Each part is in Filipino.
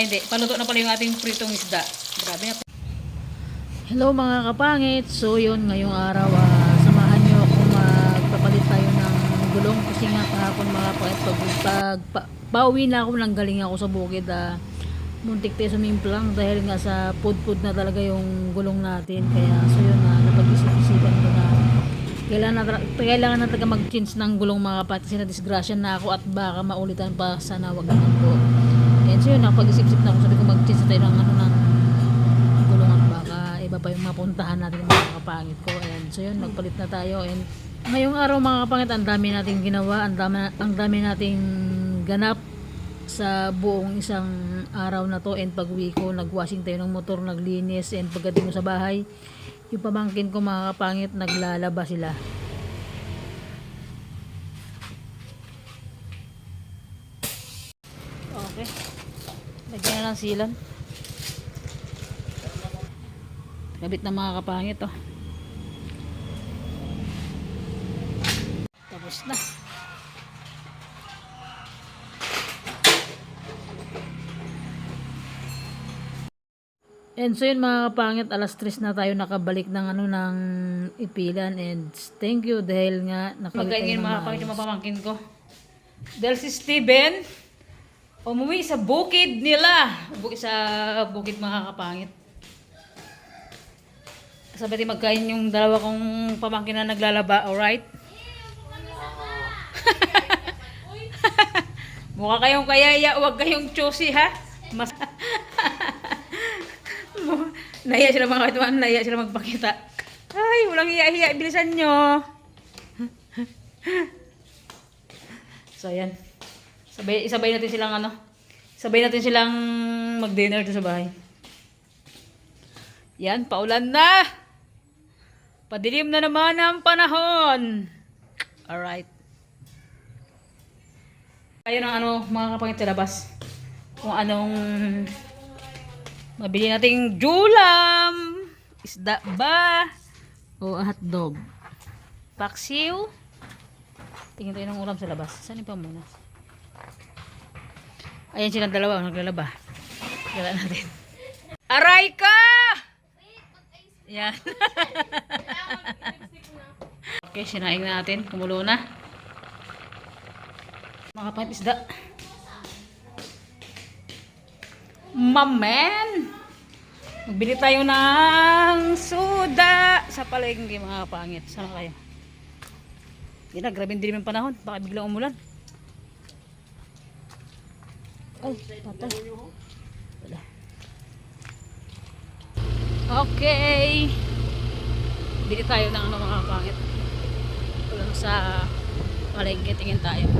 Hindi, paluto na pala yung ating pritong isda. Grabe na. Hello mga kapangit. So yun, ngayong araw samahan nyo ako magpapalit tayo ng gulong kasi nga kahapon mga kapangit pauwi na ako nang galing ako sa bukid muntik tayo sumimplang dahil nga sa food na talaga yung gulong natin. Kaya so yun napag-isip-isipan ko na kailangan na talaga mag-change ng gulong mga kapangit kasi na-disgrasya na ako at baka maulitan pa, sana wag naman po. And so yun, napag-isip-isip na ako, sabi ko mag-change na tayo ng ng gulong at baka iba pa yung mapuntahan natin mga kapangit ko. And so yun, nagpalit na tayo. And ngayong araw mga kapangit, ang dami nating ginawa, ang dami nating ganap sa buong isang araw na to. And pag-uwi ko, nagwashing tayo ng motor, naglinis, and pagdating ko sa bahay, yung pamangkin ko mga kapangit, naglalaba sila. Okay, lagyan na ng silan. Kabit na mga kapangit tapos na. And so yun mga kapangit, alas 3 na tayo nakabalik ng ng Ipilan. And thank you dahil nga nakabalik tayo ng mga kapangit yung mapamangkin ko. Dahil si Steven umuwi sa bukid nila. Sa bukid mga kapangit. Sabi natin magkain yung dalawa kong pamangkin na naglalaba, alright? Mukha kayong kayaya, huwag kayong choosy ha? Nahiya sila mga katuan, nahiya sila magpakita. Ay, walang hiya-hiya, bilisan nyo. So ayan. Sabay natin silang mag-dinner doon sa bahay. Yan, paulan na. Padilim na naman ang panahon. Alright. Kayo ng mga kapangit sa labas. Kung anong mabili nating julam. Isda ba? O hotdog. Paksiw. Tingin tayo ng ulam sa labas. Saan yung pamunas? Ayan silang dalawa. Naglalaba. Gala natin. Aray ka! Yan. Okay, sinaing natin. Kumulo na. Mga kapangit isda. Mamen! Magbili tayo ng suda sa palengke mga kapangit. Saan kayo? Hindi na, grabe din yung panahon. Baka biglang umulan. Ay, patay. Wala. Okay. Bili tayo ng mga kapangit. Ulang sa palengke, tingin tayo.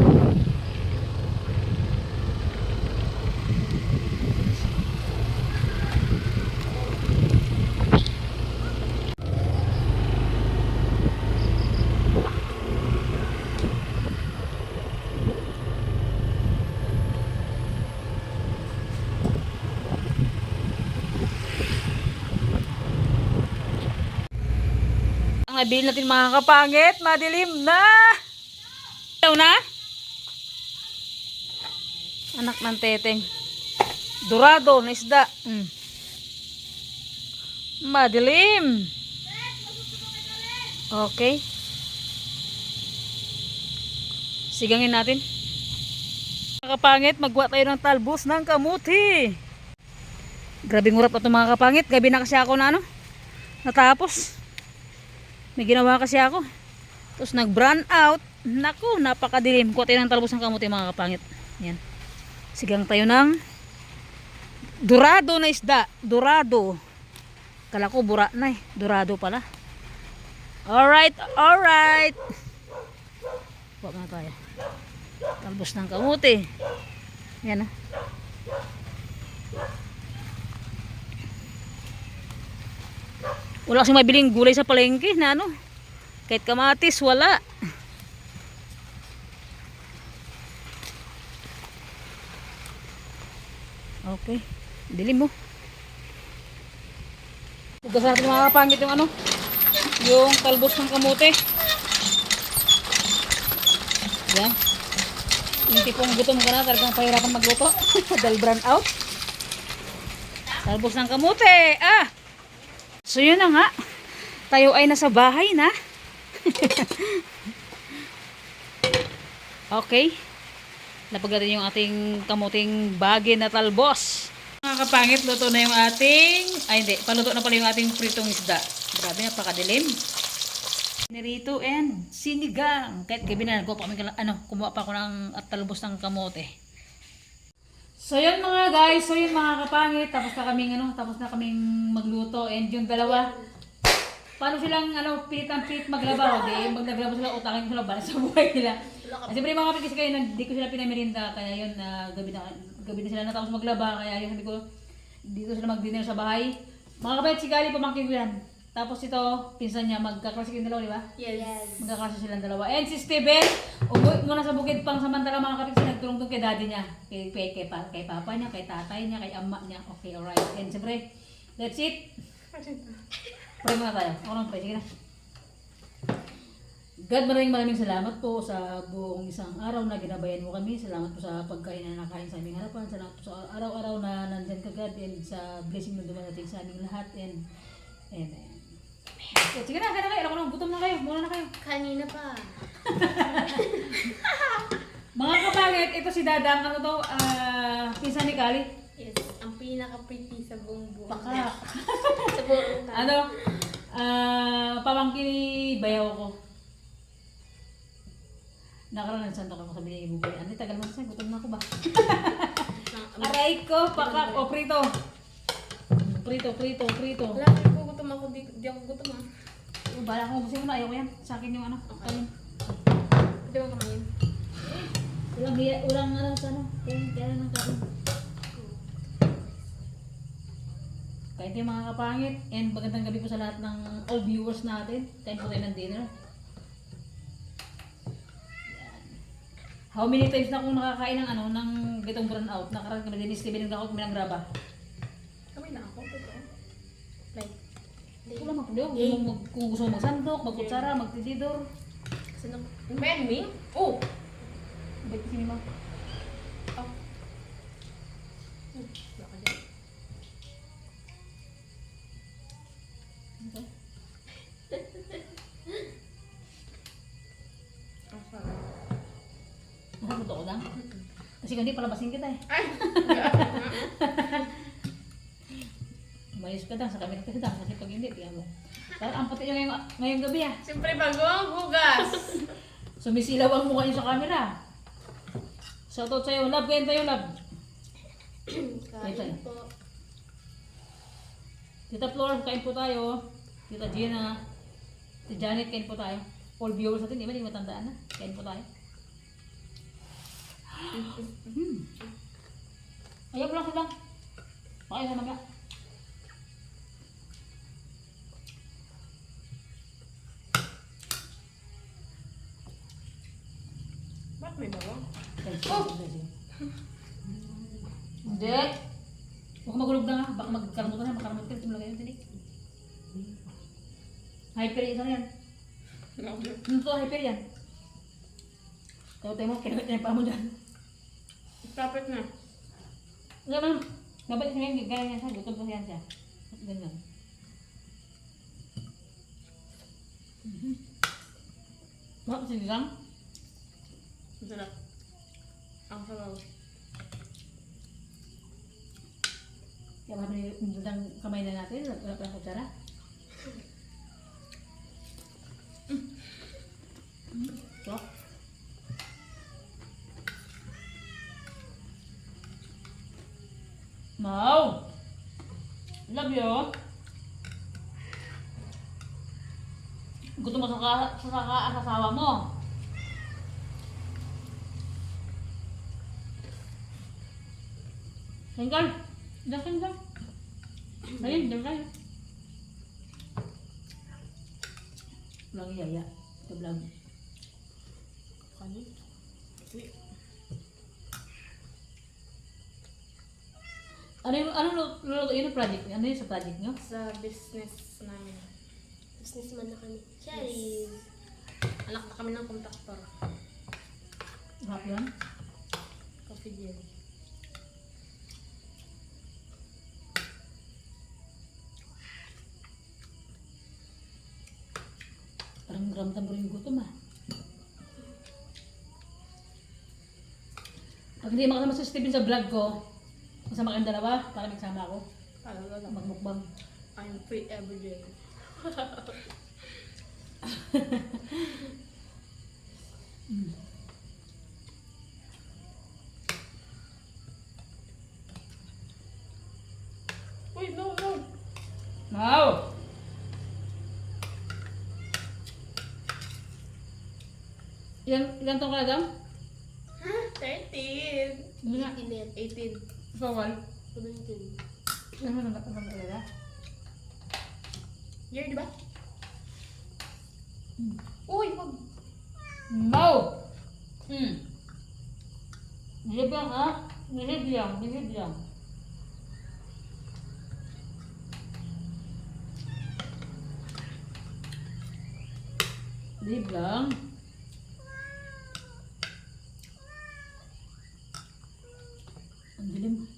Ang nabili natin mga kapangit, madilim na. Ito na. Anak ng teteng. Dorado na isda. Madilim. Okay. Sigangin natin. Mga kapangit, magwa tayo ng talbos ng kamuti. Grabe ngurap na ito mga kapangit. Gabi na kasi ako na natapos. May ginawa kasi ako. Tapos nag-brown out. Naku, napakadilim. Kuha tayo ng talbos ng kamuti mga kapangit. Yan. Sigang tayo ng dorado na isda. Dorado. Kala ko bura na Dorado pala. Alright, alright. Kuha na tayo. Talbos ng kamuti. Yan Wala kasing mabiling gulay sa palengke na kahit kamatis, wala. Okay. Dilim mo. Ugasan natin mga kapangit yung yung talbos ng kamote. Yan. Yung tipong gutom ka na, talagang pahirapan magluto. Dahil brown out. Talbos ng kamote. So yun na nga. Tayo ay nasa bahay na. Okay. Lapag natin yung ating kamuting bagin na talbos. Mga kapangit, luto na yung ating... Ay hindi, paluto na pala yung ating pritong isda. Grabe, napakadilim. Nirito and sinigang. Kahit gabi na, kumuha pa ako ng talbos ng kamote. So yun mga guys, so yun mga kapangit, tapos na kaming magluto, and yung dalawa, paano silang pilit maglaba, okay? Maglaglaba sila, utakin sila para sa buhay nila. Siyempre mga kapatid kasi kayo, hindi ko sila pinamirinda, kaya yun, gabi na sila natapos maglaba, kaya yun sabi ko, dito sila mag-dinner sa bahay. Mga kapatid, si Kali pamangkin ko yan. Tapos ito, pinsan niya, magkaklase yung dalawa, di ba? Yes. Magkaklase silang dalawa. And si Steven, umuwi muna sa bukid pang samantala mga kapatid, nagtulong-tulong kay daddy niya. Kay papa niya, kay tatay niya, kay ama niya. Okay, alright. And siyempre, that's it. Pray muna tayo. Ako nang pray. Sige na. God, maraming salamat po sa buong isang araw na ginabayan mo kami. Salamat po sa pagkain na nakain sa aming harapan. Salamat po sa araw-araw na nandyan ka, God. And sa blessing na dumadating sa aming lahat. And sige na, kaya na kayo. Ako nang gutom na kayo. Muna na kayo. Kanina pa. Mga kapangit, ito si Dadang. Ano to? Pinsan ni Kali. Yes, ang pinaka-pretty sa buong buong. Baka. Sa buong tayo. Pamangkin ni bayaw ko. Nakaraan ng santo ko sabi niya ibubay. Ano, tagal mo sa gutom na ako ba? Aray ko, pakak o prito. Prito. Wala, ko gutom ako. Di ako gutom ah. Bala ko, gusto mo na, ayaw ko yan. Sa akin yung Okay. kanin. Pwede mo kamayin. Ulang sa kaya nang kain. Kaya ito yung mga kapangit. And magandang gabi po sa lahat ng all viewers natin. Kain po tayo ng dinner. How many times na akong nakakain ng gitong brown out? Nakaraan kami din ni Steven ng gakot, minang graba. Kamay na ako, totoo. Like, Wala magpuliw. Kung gusto mo magsandok, magkutsara, magtitidor. kasi nang... Men, me? Oh! Ba't kasi mo? Oh. Baka dyan. Okay. Ang sarap. Nakabuto ko lang. Kasi hindi palabasin kita eh. Ay! Mayos ka lang sa kami kasi pag hindi, kaya mo. Ang puti nyo ngayong gabi ah. Siyempre bago ang hugas. Sumisilaw ang mukha nyo sa camera. Shoutout sa'yo. Love, kain tayo, love. Kain po. Tita Flor, kain po tayo. Tita Gina. Si Janet, kain po tayo. All viewers natin, di ba? Hindi matandaan na. Kain po tayo. Ayaw mo lang silang. Pakain na mamaya. Ba't may bawang? Hindi. Huwag magulog na nga. Baka magkaramutan na. Makaramutan ka. Tumulagay yung tinik. Hyper yan. Ano yan? Ano to? Hyper yan. Tayo mo. Kinakit na yung paa mo dyan. Kapit na. Ganun. Nabalik siya yung gaya niya siya. Gutom ko yan siya. Ganyan. Bakit sinigang? Ang sarap. Ang sarap. Kaya marami yung kamay na natin. Wala pa ng kutsara. So. Mau! Love you! Gusto mo sa asawa mo? Tinggal! Dakin ka! Ayun, dakin kayo. Walang iyaya. Ito vlog. Kanin? Ano yung project? Ano yung sa project nyo? Sa business namin. Businessman na kami. Charis. Anak na kami ng kontraktor. Harap yan? Coffee jelly. Ramdam ko rin yung gutom ah. Pag hindi makasama si Steven sa vlog ko, kasama kayong dalawa, para magsama ako. Talaga. Magmukbang. I'm free every day. Wait, no, no. Wow! Ilan taong ka na dam? Ha? 13. Hindi nga. 18. Bawal. 17. Ilan mo nang talaga? Year, di ba? Uy, wag. Wow! Nilib lang ha? Nilib lang. Nilib lang. Ang dilim.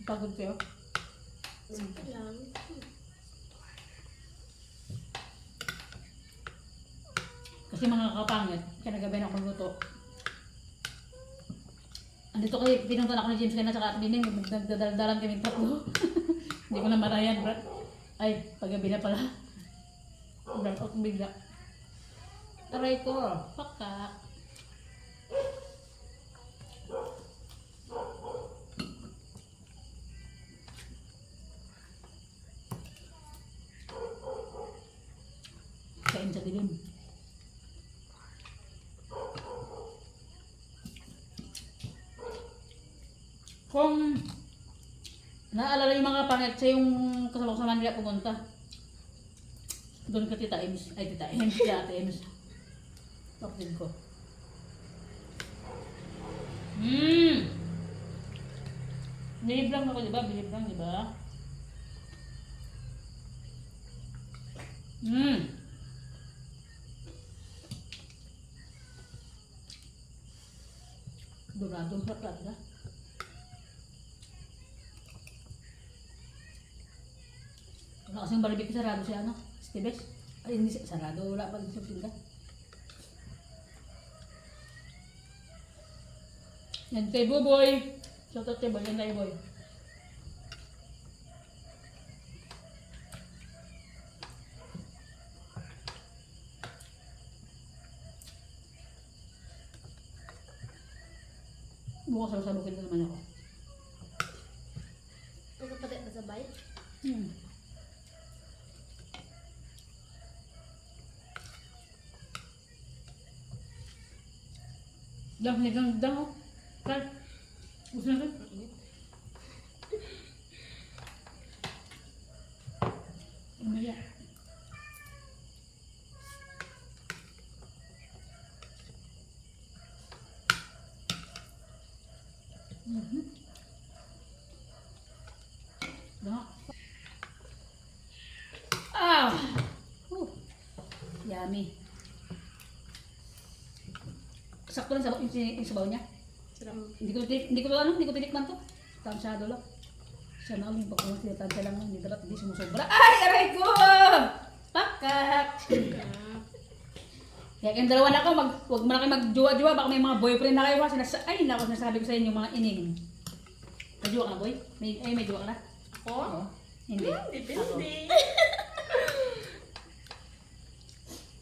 Pagod kayo? Sakto lang. Kasi mga kapangit, kinagabi na akong luto. Andito kayo, pinuntan ako ni James kanina sa Nining, nagdadaldalan kami tatlo. Hindi ko na marayan, bro. Ay, paggabi na pala. Brand out bigla. Aray ko, pakak. Kain sa dilim. Kung naalala yung mga pangit sa yung kasama ko sa Manila pumunta. Doon ka Tita Ems. Ay, Tita Ems. Si Ate Ems. Kapatid ko. Bilib lang ako, diba? Bilib lang, diba? Doradong sarap talaga. Wala kasing baribik sarado si ano, Stibes. Ay, hindi sarado, wala pa din sa tinda. Yan kay Buboy. Shout out kay Boy, yan kay Boy. Bukas sasabukin na naman ako. Ang kapatid na sabay. Dang oh. Kal. Gusto na rin. Umaya. Dang. Yummy. Sakto lang yung sabaw niya. Sarap. Hindi ko tinikman to. Tansyado lang. Siya na ulit baka tansya lang hindi dapat hindi sumusobra. Ay, aray ko! Pakak! Kaya kayong dalawa na ako, huwag mo na kayo magjuwa-juwa, baka may mga boyfriend na kayo ha. Ay, naku, sinasabi ko sa inyo mga ining. May juwa ka na, boy? May juwa ka na? Ako? Oo. Hindi. Depende.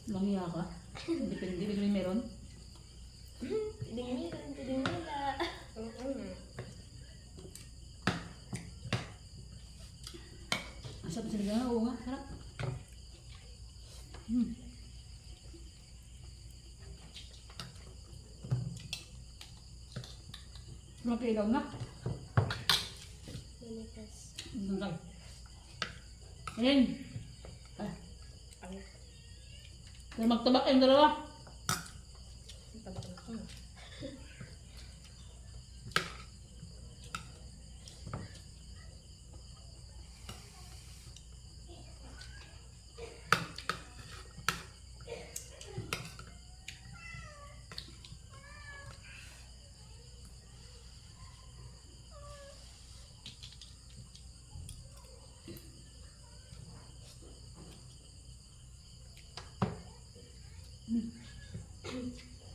Langya ka. Depende, may meron. Tiding nila. Ang sarap sa ligaw na, oo nga, sarap. Sarap yung ilaw na. Manikas. Nangkal. Ayan. Kaya magtabak yung dalawa.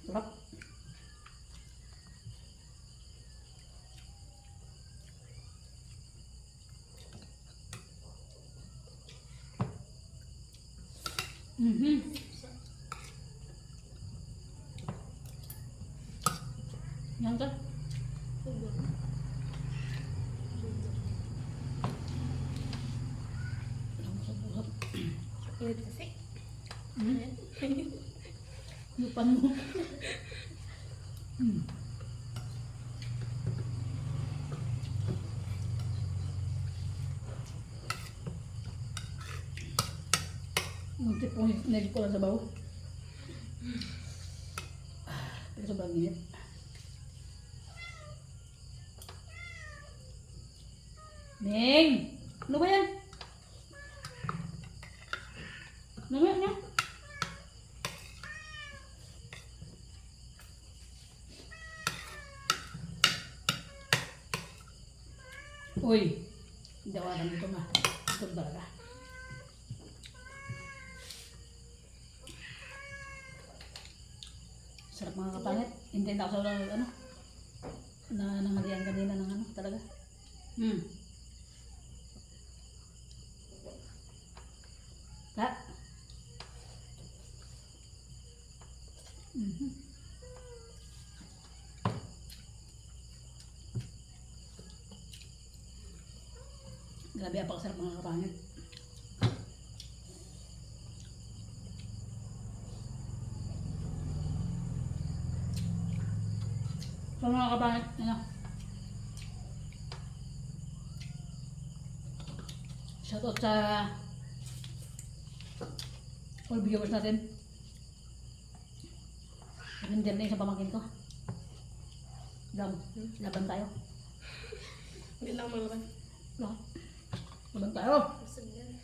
Sarap. Yan ka. Init kasi. Lupan mo. Munti pong nagig ko lang sa baho. Pero sobrang init. Ming! Ano ba yan? Ano ba yan? Uy! Dawaran ito nga. Ito talaga. Sarap mga kapangit. Hindi na ako sa ano. Na nangalian kanina ng ano talaga. Ha? Grabe apakasarap mga kapangit. So mga kapangit, ano? Shoutout sa all viewers natin. Render na yung sa pamangkin ko. Laban tayo. Hindi lang malaban. Laban tayo. Busog na.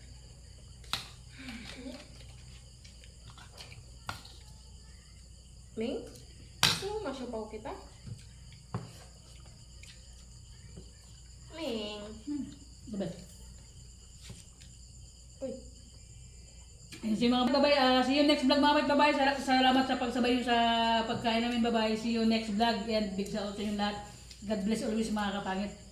Ming? Gusto mo masyapaw kita? Ming? The best. Uy. Ayun, see mga babay, see you next vlog mga babay. Salamat sa pagsabay sa pagkain namin babay. See you next vlog and big shout out sa inyo lahat. God bless always mga kapangit.